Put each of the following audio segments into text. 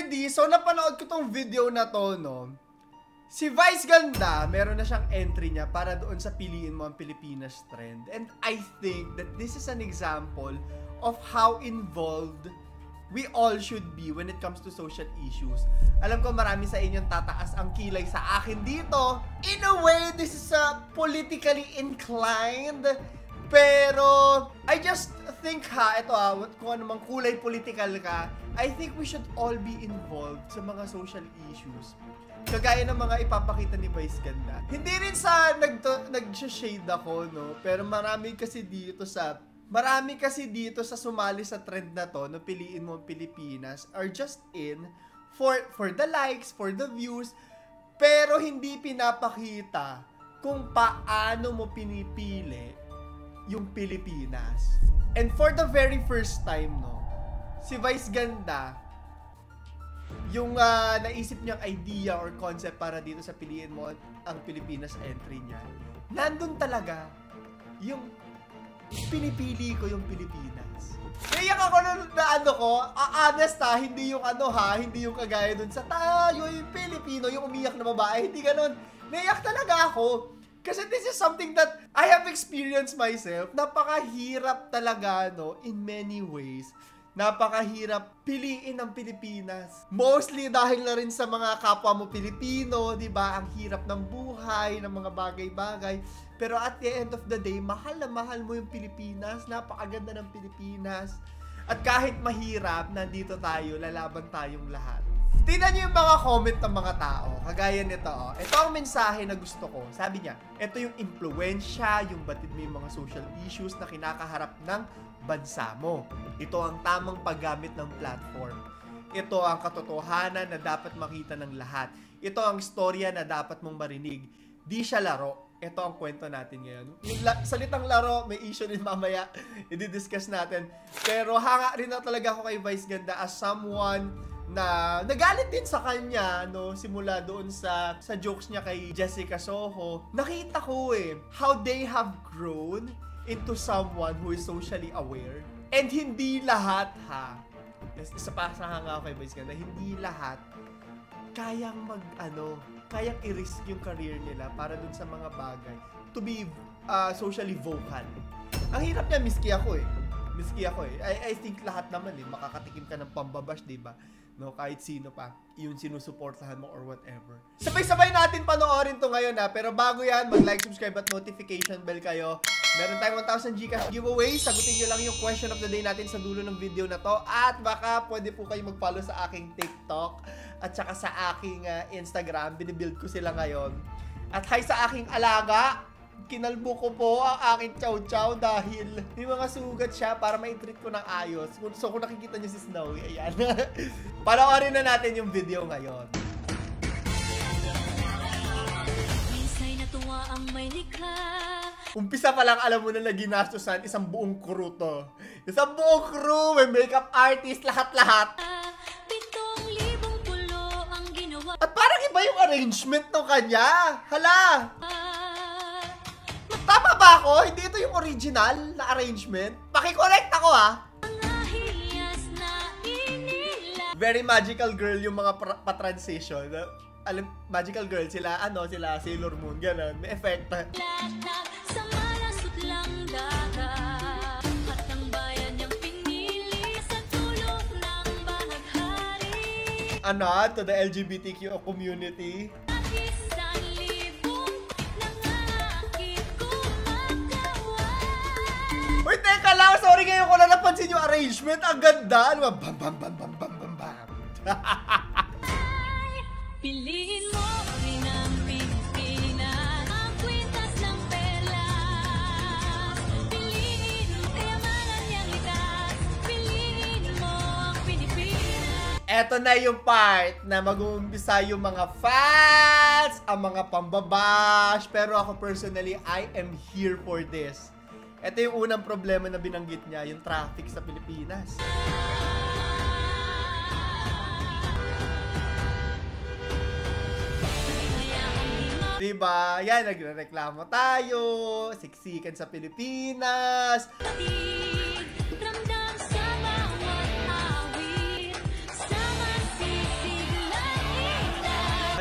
already, so napanood ko tong video na to, no? Si Vice Ganda, meron na siyang entry niya para doon sa Piliin Mo ang Pilipinas trend. And I think that this is an example of how involved we all should be when it comes to social issues. Alam ko marami sa inyong tataas ang kilay sa akin dito. In a way, this is politically inclined. Pero, I just think ito kung anumang kulay political ka, I think we should all be involved sa mga social issues. Kagaya ng mga ipapakita ni Vice Ganda. Hindi rin sa nag-shade ako, no? Pero marami kasi dito sa sumali sa trend na to, no, Piliin Mo ang Pilipinas, are just in for the likes, for the views, pero hindi pinapakita kung paano mo pinipili yung Pilipinas. And for the very first time, no, si Vice Ganda, yung naisip niyang idea or concept para dito sa Piliin Mo ang Pilipinas entry niya, nandun talaga yung pinipili ko yung Pilipinas. Naiyak ako honest hindi yung hindi yung kagaya dun sa tayo yung Pilipino, yung umiyak na babae, hindi ganun. Naiyak talaga ako. Kasi this is something that I have experienced myself. Napakahirap talaga, no, in many ways. Napakahirap piliin ang Pilipinas. Mostly dahil na rin sa mga kapwa mo Pilipino, di ba? Ang hirap ng buhay, ng mga bagay-bagay. Pero at the end of the day, mahal na mahal mo yung Pilipinas. Napakaganda ng Pilipinas. At kahit mahirap, nandito tayo, lalaban tayong lahat. Tingnan niyo yung mga comment ng mga tao. Kagaya nito, Ito ang mensahe na gusto ko. Sabi niya, ito yung impluwensya, yung batid mo yung mga social issues na kinakaharap ng bansa mo. Ito ang tamang paggamit ng platform. Ito ang katotohanan na dapat makita ng lahat. Ito ang storya na dapat mong marinig. Di siya laro. Ito ang kwento natin ngayon. Yung salitang laro, may issue din mamaya. I-discuss natin. Pero hanga rin na talaga ako kay Vice Ganda as someone na nagalit din sa kanya, no, simula doon sa jokes niya kay Jessica Soho. Nakita ko how they have grown into someone who is socially aware. And hindi lahat, isa pa sa hanga kay Vice Ganda, hindi lahat kayang kayang i-risk yung career nila para dun sa mga bagay to be socially vocal. Ang hirap niya, miski ako I think lahat naman makakatikim ka ng pambabash, diba? No, kahit sino pa, yung sinusuportahan mo or whatever. Sabay-sabay natin panoorin to ngayon pero bago yan, mag-like, subscribe at notification bell kayo. Meron tayong 1,000 Gcash giveaway. Sagutin nyo lang yung question of the day natin sa dulo ng video na to. At baka pwede po kayo mag-follow sa aking TikTok at saka sa aking Instagram. Binibuild ko sila ngayon. At hi sa aking alaga. Kinalbo ko po ang aking chow-chow dahil may mga sugat siya para ma-treat ko ng ayos. So kung nakikita nyo si Snowy, ayan. Panoorin na natin yung video ngayon. Umpisa pa lang alam mo na ginastusan isang buong crew to. Isang buong crew, may makeup artist, lahat-lahat. At parang iba yung arrangement ng kanya. Hala! Tama ba ako? Hindi ito yung original na arrangement? Paki-correct ako Very magical girl yung mga pa-transition. Alam, magical girl sila, sila Sailor Moon, ganun. May effect. To the LGBTQ community. Uy, teka lang. Sorry, ngayon ko na napansin yung arrangement. Ang ganda. Bam, bam, bam, bam, bam, bam, bam. Piliin mo rin ang Pilipinas, ang kwintas ng perlas. Piliin mo, kayamanan niyang likas. Piliin mo ang Pilipinas. Eto na yung part na mag-uumpisa yung mga fans, ang mga pambabash. Pero ako personally, I am here for this. Ito yung unang problema na binanggit niya, yung traffic sa Pilipinas. Diba? Yan, nagreklamo tayo, siksikan sa Pilipinas.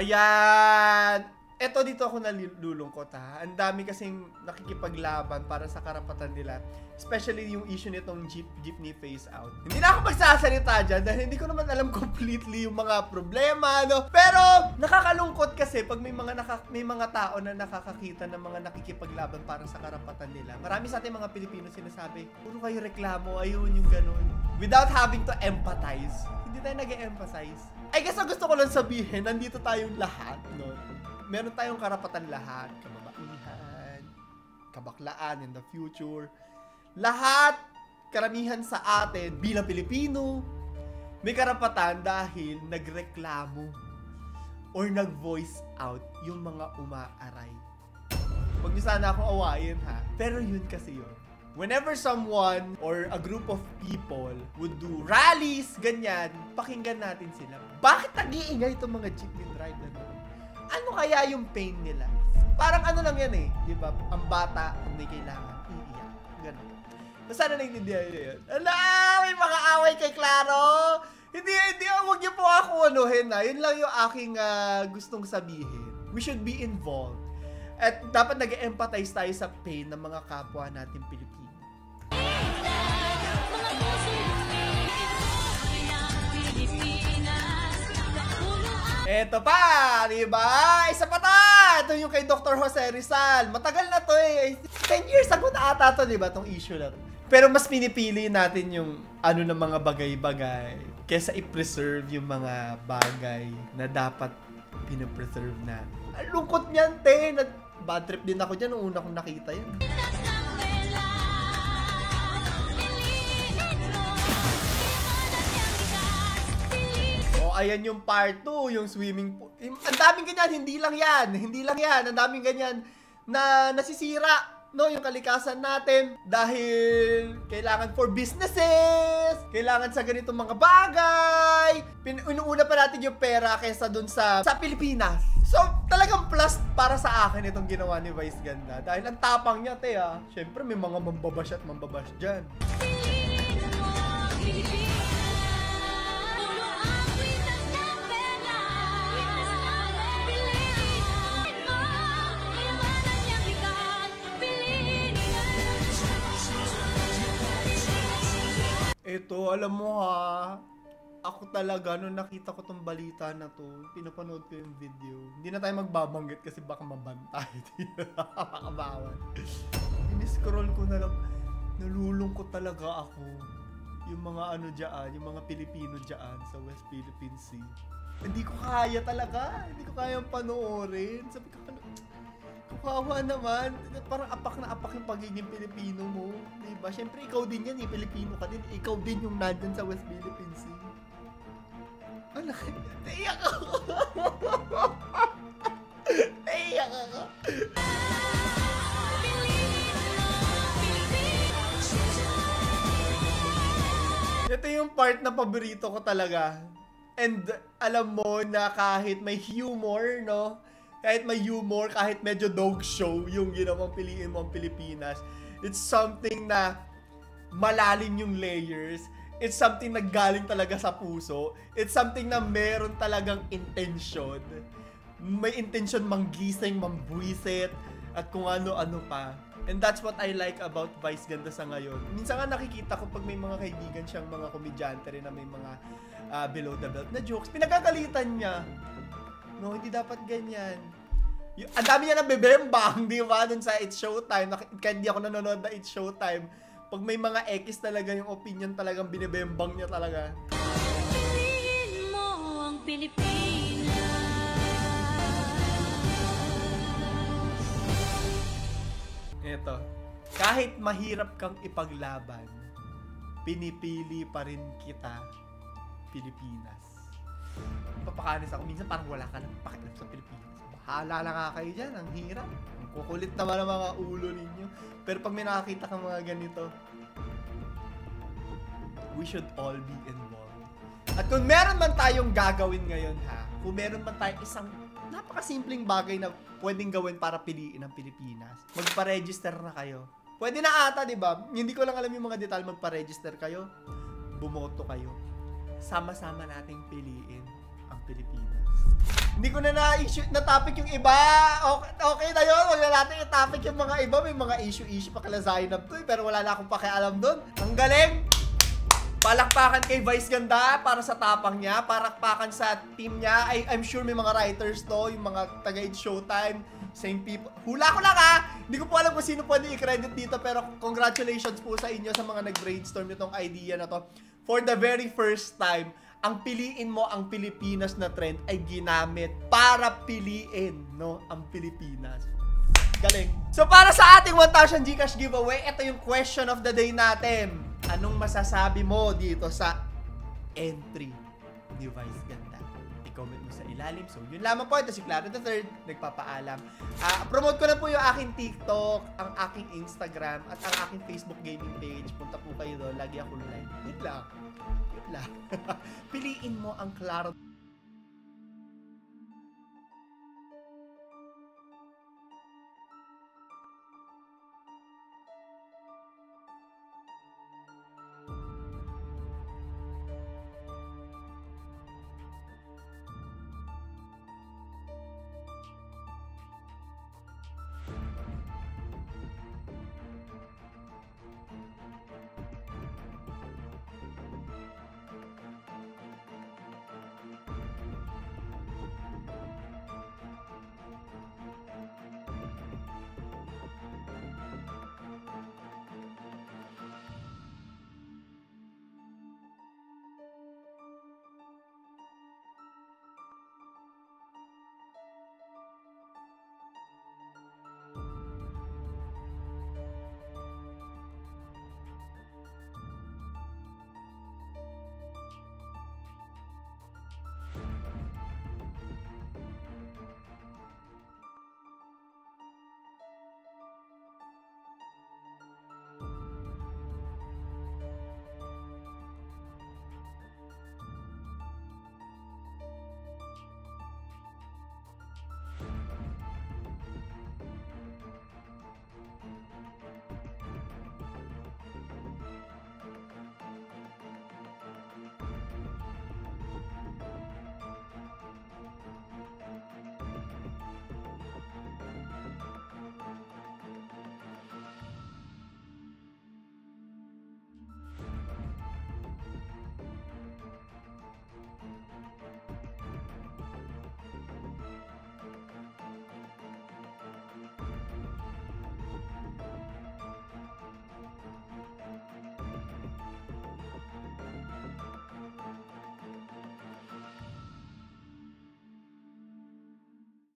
Ayan! Eto dito ako nalulungkot ha. Ang dami kasing nakikipaglaban para sa karapatan nila. Especially yung issue nitong jeepney phase out. Hindi na ako magsasalita dyan dahil hindi ko naman alam completely yung mga problema, no? Pero nakakalungkot kasi pag may mga tao na nakakakita ng mga nakikipaglaban para sa karapatan nila. Marami sa ating mga Pilipino sinasabi, puro kayo reklamo, ayun yung ganun. Without having to empathize. Hindi tayo nag-e-emphasize. I guess ang gusto ko lang sabihin, nandito tayong lahat, no? Meron tayong karapatan lahat, kababaihan, kabaklaan in the future. Lahat, karamihan sa atin bilang Pilipino, may karapatan dahil nagreklamo or nag-voice out yung mga umaaray. Huwag niyo sana akong awayin ha, pero yun kasi yun. Whenever someone or a group of people would do rallies, ganyan, pakinggan natin sila. Bakit nag-iingay itong mga jeepney driver na? Ano kaya yung pain nila? Parang ano lang yan eh, di ba? Ang bata, kung may kailangan, iiyak. Ganun. Sana naintindihan nyo yun. Ala, may mga away kay Claro! Hindi, huwag niyo po ako anuhin na. Yun lang yung aking gustong sabihin. We should be involved. At dapat nag-empathize tayo sa pain ng mga kapwa natin Pilipino. Eto pa, di ba? Isa pa ta! Ito yung kay Dr. Jose Rizal. Matagal na to eh. 10 years ago na ata to, di ba? Tong issue na to. Pero mas pinipili natin yung ano ng mga bagay-bagay kesa i-preserve yung mga bagay na dapat pinapreserve natin. Ang lungkot niyan, te. Bad trip din ako dyan nung una kong nakita yan. Ayan yung part 2, yung swimming pool. Ang daming ganyan, hindi lang yan. Ang daming ganyan na nasisira, no, yung kalikasan natin dahil kailangan for businesses, kailangan sa ganitong mga bagay. Inuuna pa natin yung pera kaysa dun sa Pilipinas. So, talagang plus para sa akin itong ginawa ni Vice Ganda dahil ang tapang niya, te, ah. Syempre may mga mambabash at mambabash dyan. Ito, alam mo ha, ako talaga, nung nakita ko tong balita na to, pinapanood ko yung video. Hindi na tayo magbabanggit kasi baka mabantay. Baka bawal. Ini-scroll ko na lang, nalulungkot talaga ako. Yung mga ano dyan, yung mga Pilipino dyan sa West Philippine Sea. Hindi ko kaya talaga, hindi ko kayang panoorin. Sabi ko, kawawa naman. Parang apak na apak yung pagiging Pilipino mo. Diba? Siyempre, ikaw din yan eh. Pilipino ka din. Ikaw din yung nandyan sa West Philippine Sea. Ano? Naiyak ako. Naiyak ako. Ito yung part na paborito ko talaga. And alam mo na kahit may humor, no? Kahit may humor, kahit medyo dog show yung ginawang piliin mo ang Pilipinas, it's something na malalim yung layers. It's something na galing talaga sa puso. It's something na meron talagang intention. May intention manggising, mambuisit, at kung ano-ano pa. And that's what I like about Vice Ganda sa ngayon. Minsan nga nakikita ko pag may mga kaibigan siyang mga komedyante rin na may mga below the belt na jokes, pinagagalitan niya. No, hindi dapat ganyan. Ang dami niya nabebembang, di ba? Dun sa It's Showtime. Kahit di ako nanonood na It's Showtime. Pag may mga X talaga yung opinion talagang binibembang niya talaga. Piliin mo ang Pilipinas. Ito. Kahit mahirap kang ipaglaban, pinipili pa rin kita, Pilipinas. Papakanis ako. Minsan parang wala ka nang pakialam sa Pilipinas. Bahala na nga kayo dyan. Ang hirap. Ang kukulit naman ang mga ulo ninyo. Pero pag may nakakita kang mga ganito, we should all be involved. At kung meron man tayong gagawin ngayon ha, kung meron man tayong isang napakasimpleng bagay na pwedeng gawin para piliin ang Pilipinas, magpa-register na kayo. Pwede na ata, di ba? Hindi ko lang alam yung mga detalye. Magpa-register kayo, bumoto kayo. Sama-sama nating piliin ang Pilipinas. Hindi ko na na-issue na topic yung iba. Okay na yun. Wala natin i-topic yung mga iba. May mga issue pa kala Zainab to, pero wala na akong pakialam doon. Ang galing! Palakpakan kay Vice Ganda para sa tapang niya, palakpakan sa team niya. I'm sure may mga writers to, yung mga taga-It's Showtime, same people. Hula ko lang Hindi ko po alam kung sino pwede i-credit dito, pero congratulations po sa inyo sa mga nag-brainstorm nitong idea na to. For the very first time, ang piliin mo ang Pilipinas na trend ay ginamit para piliin, no, ang Pilipinas. Galing. So para sa ating 1,000 Gcash giveaway, ito yung question of the day natin. Anong masasabi mo dito sa entry ni Vice Ganda? I-comment mo sa ilalim. So, yun lamang po. Ito si Claro the Third, nagpapaalam. Promote ko na po yung aking TikTok, ang aking Instagram, at ang aking Facebook gaming page. Punta po kayo doon. Lagi ako live. Wait lang. Piliin mo ang Claro